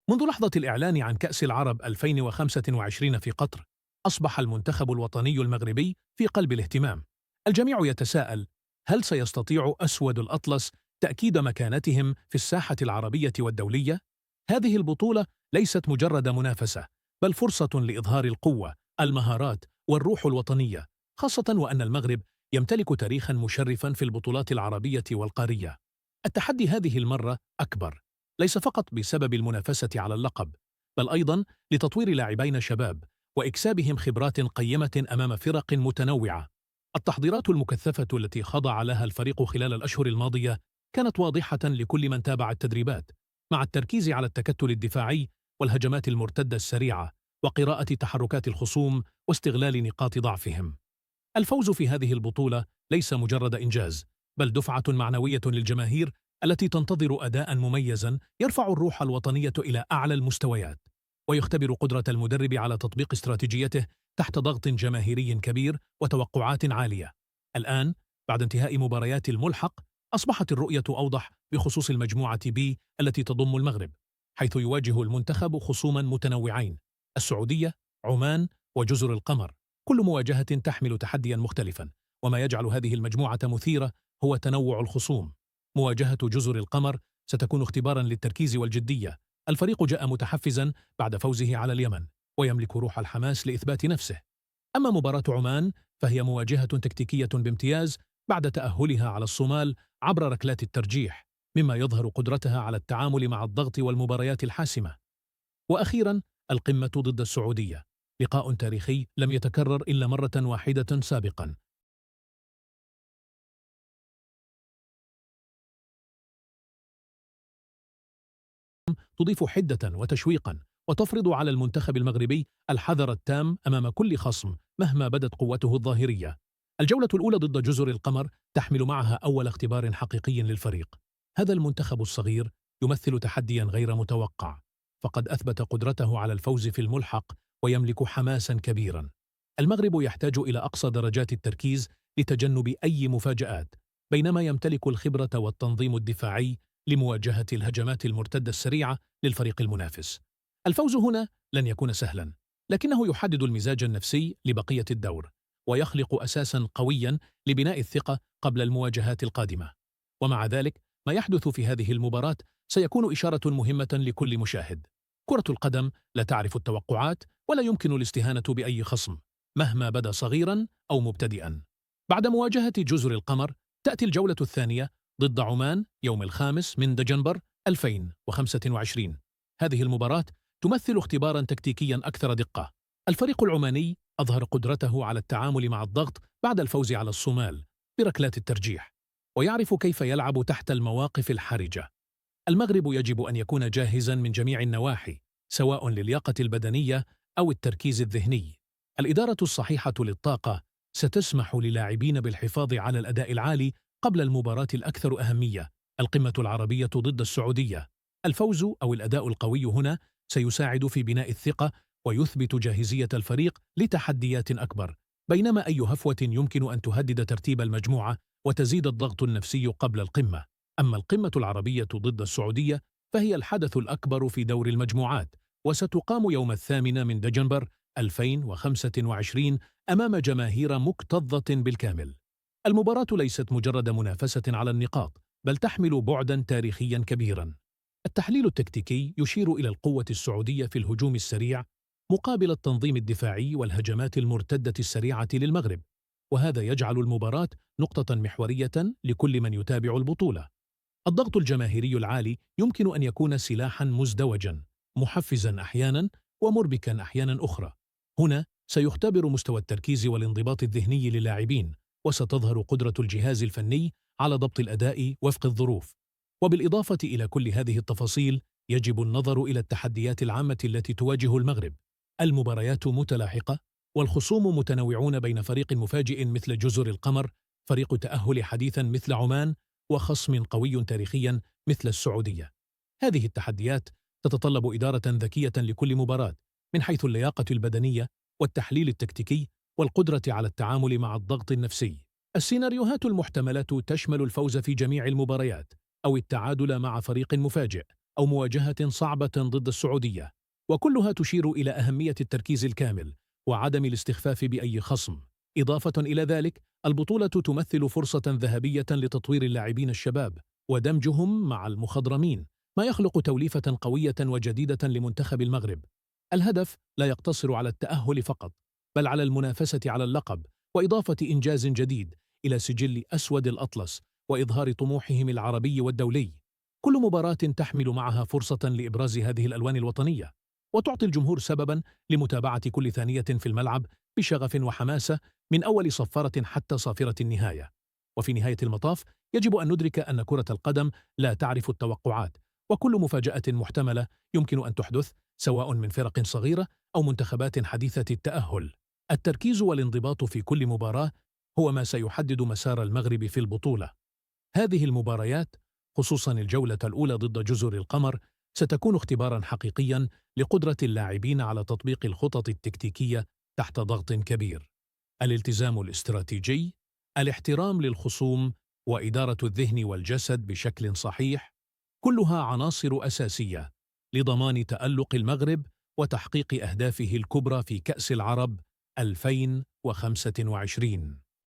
منذ لحظة الإعلان عن كأس العرب 2025 في قطر، أصبح المنتخب الوطني المغربي في قلب الاهتمام. الجميع يتساءل: هل سيستطيع أسود الأطلس تأكيد مكانتهم في الساحة العربية والدولية؟ هذه البطولة ليست مجرد منافسة، بل فرصة لإظهار القوة، المهارات والروح الوطنية، خاصة وأن المغرب يمتلك تاريخا مشرفا في البطولات العربية والقارية. التحدي هذه المرة أكبر، ليس فقط بسبب المنافسة على اللقب، بل أيضا لتطوير لاعبين شباب وإكسابهم خبرات قيمة أمام فرق متنوعة. التحضيرات المكثفة التي خضع لها الفريق خلال الأشهر الماضية كانت واضحة لكل من تابع التدريبات، مع التركيز على التكتل الدفاعي والهجمات المرتدة السريعة وقراءة تحركات الخصوم واستغلال نقاط ضعفهم. الفوز في هذه البطولة ليس مجرد إنجاز، بل دفعة معنوية للجماهير التي تنتظر أداء مميزا يرفع الروح الوطنية إلى أعلى المستويات، ويختبر قدرة المدرب على تطبيق استراتيجيته تحت ضغط جماهيري كبير وتوقعات عالية. الآن، بعد انتهاء مباريات الملحق، أصبحت الرؤية أوضح بخصوص المجموعة بي التي تضم المغرب، حيث يواجه المنتخب خصوما متنوعين: السعودية، عمان، وجزر القمر. كل مواجهة تحمل تحديا مختلفا، وما يجعل هذه المجموعة مثيرة هو تنوع الخصوم. مواجهة جزر القمر ستكون اختبارا للتركيز والجدية. الفريق جاء متحفزا بعد فوزه على اليمن، ويملك روح الحماس لإثبات نفسه. أما مباراة عمان فهي مواجهة تكتيكية بامتياز بعد تأهلها على الصومال عبر ركلات الترجيح، مما يظهر قدرتها على التعامل مع الضغط والمباريات الحاسمة. وأخيرا، القمة ضد السعودية، لقاء تاريخي لم يتكرر إلا مرة واحدة سابقا. تضيف حدة وتشويقا، وتفرض على المنتخب المغربي الحذر التام أمام كل خصم مهما بدت قوته الظاهرية. الجولة الأولى ضد جزر القمر تحمل معها أول اختبار حقيقي للفريق. هذا المنتخب الصغير يمثل تحديا غير متوقع، فقد أثبت قدرته على الفوز في الملحق ويملك حماسا كبيرا. المغرب يحتاج إلى أقصى درجات التركيز لتجنب أي مفاجآت، بينما يمتلك الخبرة والتنظيم الدفاعي لمواجهة الهجمات المرتدة السريعة للفريق المنافس. الفوز هنا لن يكون سهلا، لكنه يحدد المزاج النفسي لبقية الدور، ويخلق أساسا قويا لبناء الثقة قبل المواجهات القادمة. ومع ذلك، ما يحدث في هذه المباراة سيكون إشارة مهمة لكل مشاهد. كرة القدم لا تعرف التوقعات، ولا يمكن الاستهانة بأي خصم مهما بدا صغيرا أو مبتدئا. بعد مواجهة جزر القمر تأتي الجولة الثانية ضد عمان يوم 5 من دجنبر 2025. هذه المباراة تمثل اختبارا تكتيكيا أكثر دقة. الفريق العماني أظهر قدرته على التعامل مع الضغط بعد الفوز على الصومال بركلات الترجيح، ويعرف كيف يلعب تحت المواقف الحرجة. المغرب يجب أن يكون جاهزا من جميع النواحي، سواء للياقة البدنية أو التركيز الذهني. الإدارة الصحيحة للطاقة ستسمح للاعبين بالحفاظ على الأداء العالي قبل المباراة الأكثر أهمية، القمة العربية ضد السعودية. الفوز أو الأداء القوي هنا سيساعد في بناء الثقة ويثبت جاهزية الفريق لتحديات أكبر، بينما أي هفوة يمكن أن تهدد ترتيب المجموعة وتزيد الضغط النفسي قبل القمة. أما القمة العربية ضد السعودية فهي الحدث الأكبر في دور المجموعات، وستقام يوم 8 من دجنبر 2025 أمام جماهير مكتظة بالكامل. المباراة ليست مجرد منافسة على النقاط، بل تحمل بعدا تاريخيا كبيرا. التحليل التكتيكي يشير إلى القوة السعودية في الهجوم السريع مقابل التنظيم الدفاعي والهجمات المرتدة السريعة للمغرب، وهذا يجعل المباراة نقطة محورية لكل من يتابع البطولة. الضغط الجماهيري العالي يمكن أن يكون سلاحا مزدوجا، محفزا أحيانا ومربكا أحيانا أخرى. هنا سيختبر مستوى التركيز والانضباط الذهني للاعبين، وستظهر قدرة الجهاز الفني على ضبط الأداء وفق الظروف. وبالإضافة إلى كل هذه التفاصيل، يجب النظر إلى التحديات العامة التي تواجه المغرب. المباريات متلاحقة، والخصوم متنوعون بين فريق مفاجئ مثل جزر القمر، فريق تأهل حديثا مثل عمان، وخصم قوي تاريخيا مثل السعودية. هذه التحديات تتطلب إدارة ذكية لكل مباراة، من حيث اللياقة البدنية والتحليل التكتيكي والقدرة على التعامل مع الضغط النفسي. السيناريوهات المحتملة تشمل الفوز في جميع المباريات، أو التعادل مع فريق مفاجئ، أو مواجهة صعبة ضد السعودية، وكلها تشير إلى أهمية التركيز الكامل وعدم الاستخفاف بأي خصم. إضافة إلى ذلك، البطولة تمثل فرصة ذهبية لتطوير اللاعبين الشباب ودمجهم مع المخضرمين، ما يخلق توليفة قوية وجديدة لمنتخب المغرب. الهدف لا يقتصر على التأهل فقط، بل على المنافسة على اللقب وإضافة إنجاز جديد إلى سجل أسود الأطلس وإظهار طموحهم العربي والدولي. كل مباراة تحمل معها فرصة لإبراز هذه الألوان الوطنية، وتعطي الجمهور سبباً لمتابعة كل ثانية في الملعب بشغف وحماسة، من أول صفارة حتى صافرة النهاية. وفي نهاية المطاف، يجب أن ندرك أن كرة القدم لا تعرف التوقعات، وكل مفاجأة محتملة يمكن أن تحدث، سواء من فرق صغيرة أو منتخبات حديثة التأهل. التركيز والانضباط في كل مباراة هو ما سيحدد مسار المغرب في البطولة. هذه المباريات، خصوصاً الجولة الأولى ضد جزر القمر، ستكون اختباراً حقيقياً لقدرة اللاعبين على تطبيق الخطط التكتيكية تحت ضغط كبير. الالتزام الاستراتيجي، الاحترام للخصوم، وإدارة الذهن والجسد بشكل صحيح، كلها عناصر أساسية لضمان تألق المغرب وتحقيق أهدافه الكبرى في كأس العرب 2025.